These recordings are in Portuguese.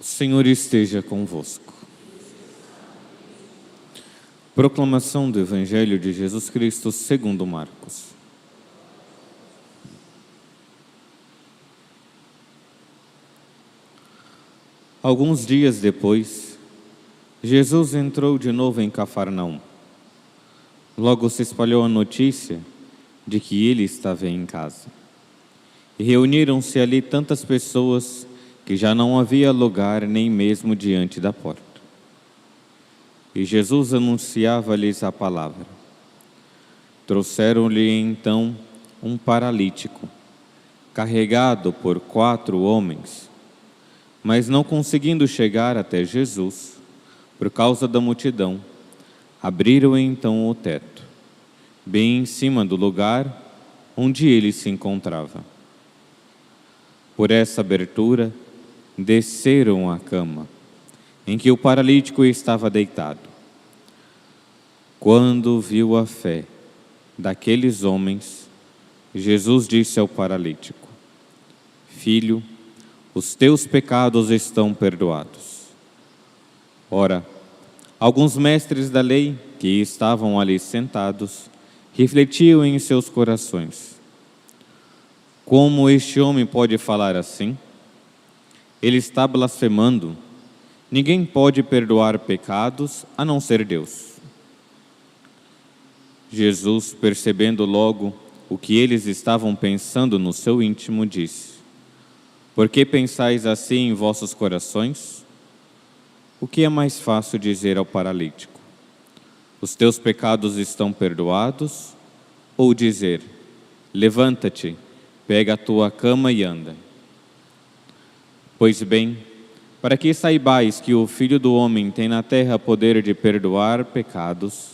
O Senhor esteja convosco. Proclamação do Evangelho de Jesus Cristo segundo Marcos. Alguns dias depois, Jesus entrou de novo em Cafarnaum. Logo se espalhou a notícia de que ele estava em casa. E reuniram-se ali tantas pessoas que já não havia lugar nem mesmo diante da porta. E Jesus anunciava-lhes a palavra. Trouxeram-lhe então um paralítico, carregado por 4 homens, mas não conseguindo chegar até Jesus, por causa da multidão, abriram então o teto, bem em cima do lugar onde ele se encontrava. Por essa abertura, desceram a cama, em que o paralítico estava deitado. Quando viu a fé daqueles homens, Jesus disse ao paralítico: Filho, os teus pecados estão perdoados. Ora, alguns mestres da lei que estavam ali sentados refletiam em seus corações: como este homem pode falar assim? Ele está blasfemando. Ninguém pode perdoar pecados a não ser Deus. Jesus, percebendo logo o que eles estavam pensando no seu íntimo, disse: Por que pensais assim em vossos corações? O que é mais fácil dizer ao paralítico: Os teus pecados estão perdoados? Ou dizer: Levanta-te, pega a tua cama e anda? Pois bem, para que saibais que o Filho do Homem tem na terra poder de perdoar pecados,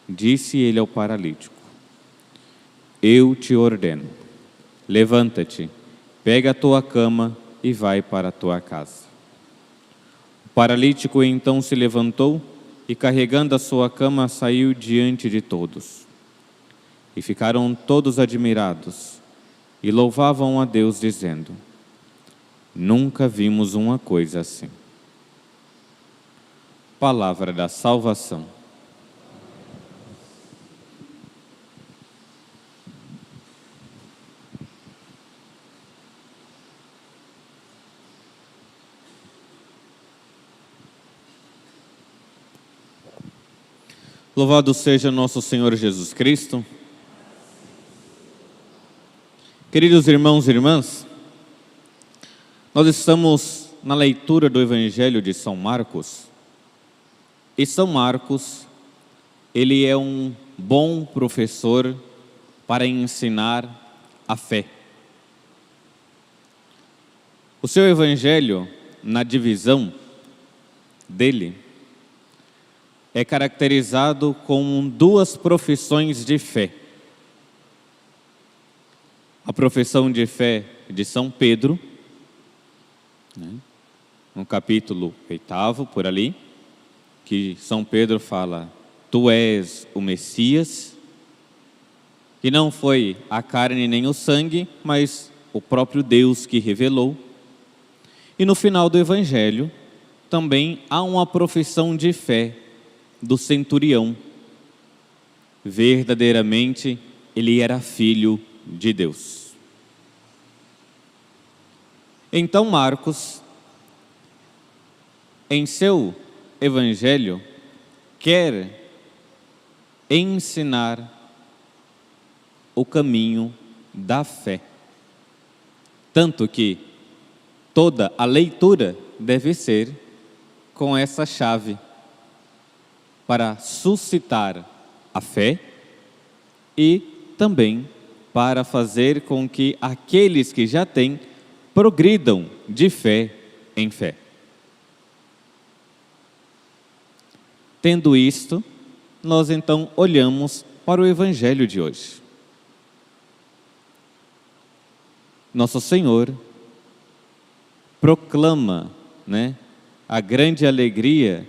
disse ele ao paralítico: Eu te ordeno, levanta-te, pega a tua cama e vai para a tua casa. O paralítico então se levantou e, carregando a sua cama, saiu diante de todos. E ficaram todos admirados e louvavam a Deus, dizendo: Nunca vimos uma coisa assim. Palavra da salvação. Louvado seja nosso Senhor Jesus Cristo. Queridos irmãos e irmãs, nós estamos na leitura do Evangelho de São Marcos. E São Marcos, ele é um bom professor para ensinar a fé. O seu Evangelho, na divisão dele, é caracterizado com 2 profissões de fé. A profissão de fé de São Pedro, no capítulo 8, por ali, que São Pedro fala: Tu és o Messias, que não foi a carne nem o sangue, mas o próprio Deus que revelou. E no final do Evangelho, também há uma profissão de fé do centurião. Verdadeiramente, ele era filho de Deus. Então Marcos, em seu Evangelho, quer ensinar o caminho da fé. Tanto que toda a leitura deve ser com essa chave, para suscitar a fé e também para fazer com que aqueles que já têm progridam de fé em fé. Tendo isto, nós então olhamos para o Evangelho de hoje. Nosso Senhor proclama, a grande alegria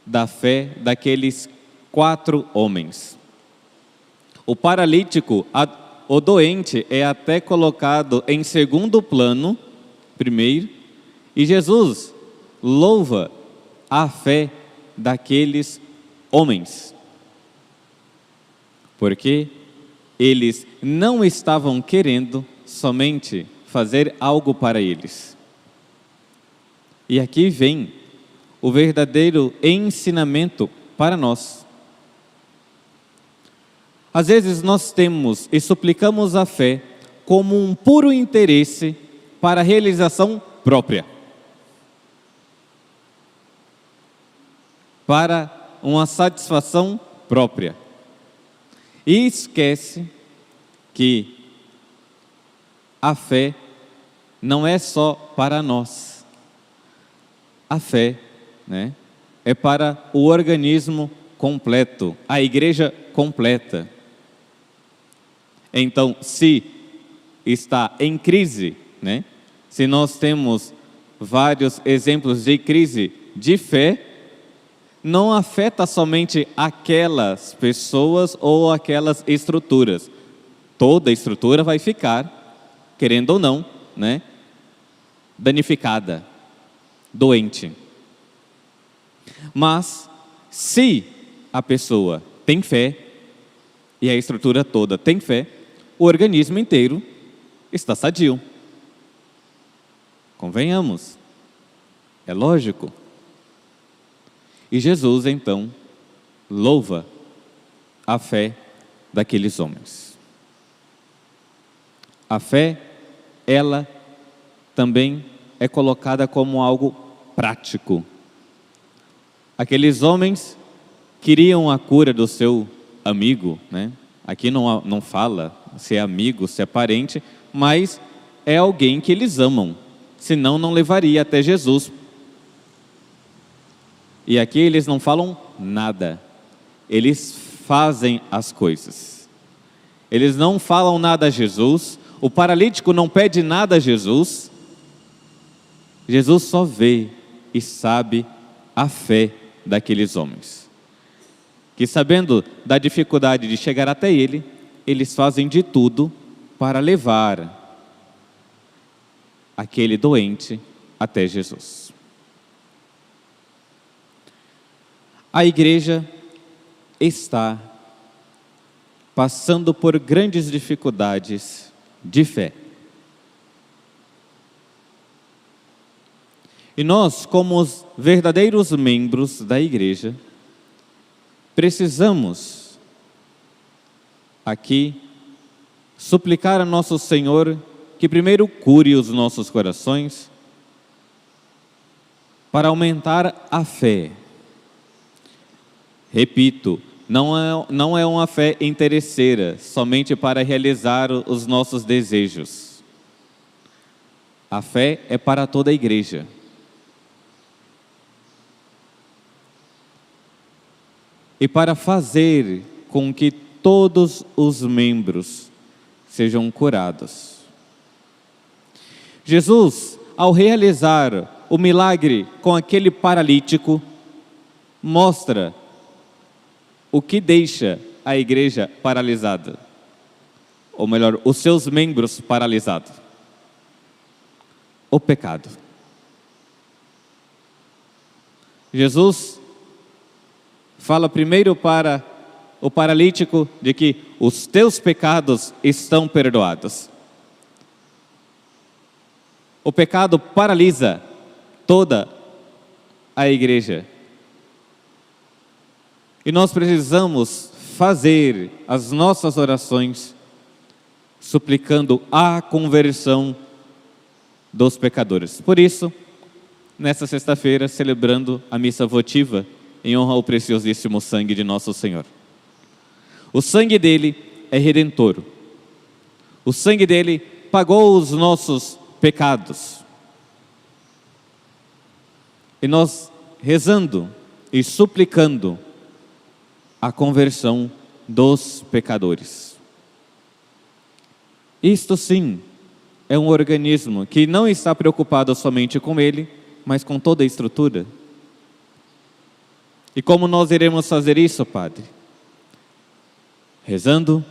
da fé daqueles 4 homens. O paralítico, o doente, é até colocado em segundo plano, primeiro, e Jesus louva a fé daqueles homens, porque eles não estavam querendo somente fazer algo para eles. E aqui vem o verdadeiro ensinamento para nós. Às vezes nós temos e suplicamos a fé como um puro interesse para a realização própria, para uma satisfação própria. E esquece que a fé não é só para nós. A fé, é para o organismo completo, a igreja completa. Então, se está em crise, se nós temos vários exemplos de crise de fé, não afeta somente aquelas pessoas ou aquelas estruturas. Toda estrutura vai ficar, querendo ou não, danificada, doente. Mas, se a pessoa tem fé, e a estrutura toda tem fé, o organismo inteiro está sadio. Convenhamos, é lógico. E Jesus, então, louva a fé daqueles homens. A fé, ela também é colocada como algo prático. Aqueles homens queriam a cura do seu amigo, Aqui não fala se é amigo, se é parente, mas é alguém que eles amam, senão não levaria até Jesus. E aqui eles não falam nada, eles fazem as coisas. Eles não falam nada a Jesus, o paralítico não pede nada a Jesus. Jesus só vê e sabe a fé daqueles homens, que sabendo da dificuldade de chegar até ele, eles fazem de tudo para levar aquele doente até Jesus. A igreja está passando por grandes dificuldades de fé. E nós, como os verdadeiros membros da igreja, precisamos aqui suplicar a nosso Senhor que primeiro cure os nossos corações para aumentar a fé. Repito, não é uma fé interesseira, somente para realizar os nossos desejos. A fé é para toda a igreja. E para fazer com que todos os membros sejam curados. Jesus, ao realizar o milagre com aquele paralítico, mostra o que deixa a igreja paralisada, ou melhor, os seus membros paralisados: o pecado. Jesus fala primeiro para o paralítico de que os teus pecados estão perdoados. O pecado paralisa toda a igreja. E nós precisamos fazer as nossas orações suplicando a conversão dos pecadores. Por isso, nesta sexta-feira, celebrando a missa votiva em honra ao preciosíssimo sangue de nosso Senhor. O sangue dele é redentor. O sangue dele pagou os nossos pecados. E nós rezando e suplicando a conversão dos pecadores. Isto sim é um organismo que não está preocupado somente com ele, mas com toda a estrutura. E como nós iremos fazer isso, Padre? Rezando,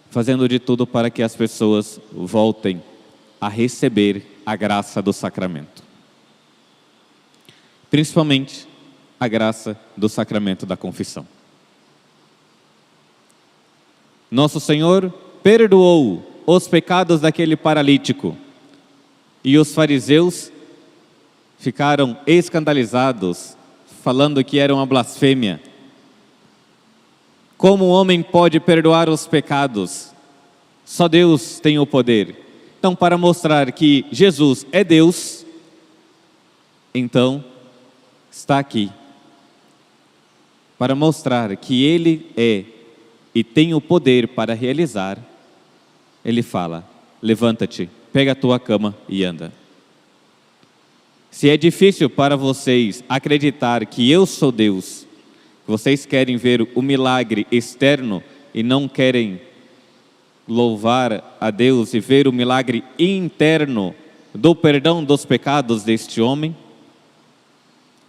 fazendo de tudo para que as pessoas voltem a receber a graça do sacramento. principalmente a graça do sacramento da confissão. Nosso Senhor perdoou os pecados daquele paralítico e os fariseus ficaram escandalizados, falando que era uma blasfêmia. Como um homem pode perdoar os pecados? Só Deus tem o poder. Então, para mostrar que Jesus é Deus, então está aqui. Para mostrar que Ele é e tem o poder para realizar, Ele fala: levanta-te, pega a tua cama e anda. Se é difícil para vocês acreditar que eu sou Deus, vocês querem ver o milagre externo e não querem louvar a Deus e ver o milagre interno do perdão dos pecados deste homem,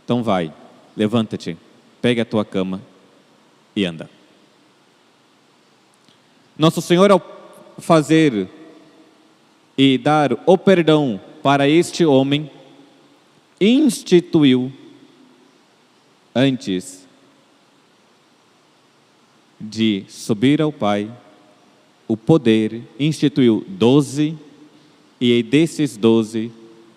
então vai, levanta-te, pega a tua cama e anda. Nosso Senhor, ao fazer e dar o perdão para este homem, instituiu, antes de subir ao Pai, o poder, instituiu 12, e desses 12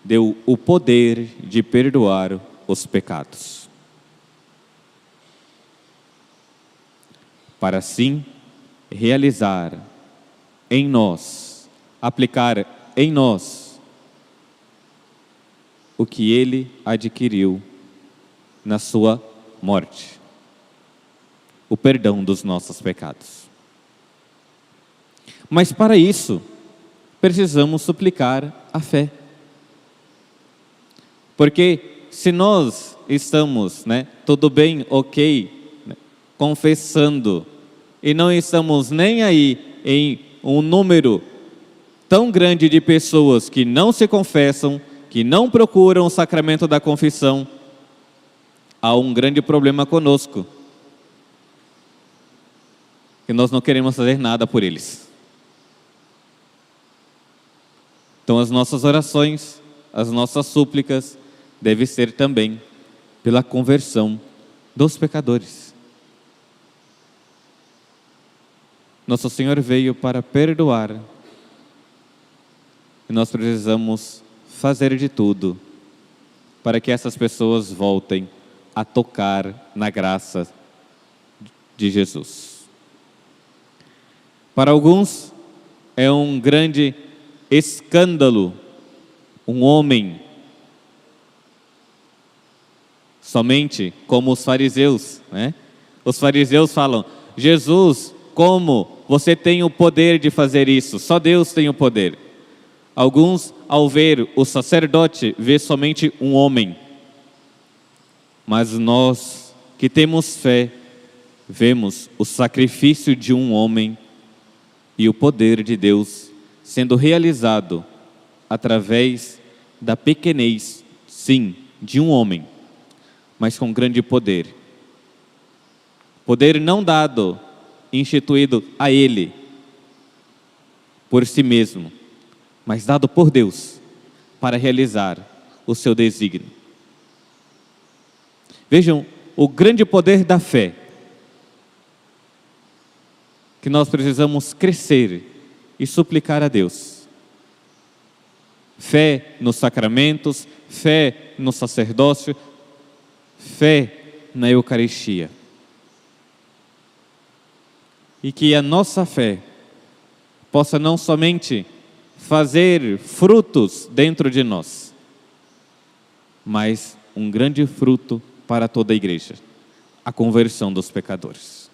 deu o poder de perdoar os pecados. Para assim realizar em nós, aplicar em nós o que Ele adquiriu na sua morte, o perdão dos nossos pecados. Mas para isso, precisamos suplicar a fé. Porque se nós estamos, tudo bem, ok, confessando, e não estamos nem aí em um número tão grande de pessoas que não se confessam, que não procuram o sacramento da confissão, há um grande problema conosco, que nós não queremos fazer nada por eles. Então as nossas orações, as nossas súplicas devem ser também pela conversão dos pecadores. Nosso Senhor veio para perdoar e nós precisamos fazer de tudo para que essas pessoas voltem a tocar na graça de Jesus. Para alguns é um grande escândalo um homem, somente como os fariseus, Os fariseus falam: Jesus, como você tem o poder de fazer isso? Só Deus tem o poder. Alguns, ao ver o sacerdote, vê somente um homem. Mas nós que temos fé, vemos o sacrifício de um homem e o poder de Deus sendo realizado através da pequenez, sim, de um homem, mas com grande poder. Poder não dado, instituído a ele, por si mesmo, mas dado por Deus, para realizar o seu desígnio. Vejam o grande poder da fé, que nós precisamos crescer e suplicar a Deus. Fé nos sacramentos, fé no sacerdócio, fé na Eucaristia. E que a nossa fé possa não somente fazer frutos dentro de nós, mas um grande fruto para toda a igreja, a conversão dos pecadores.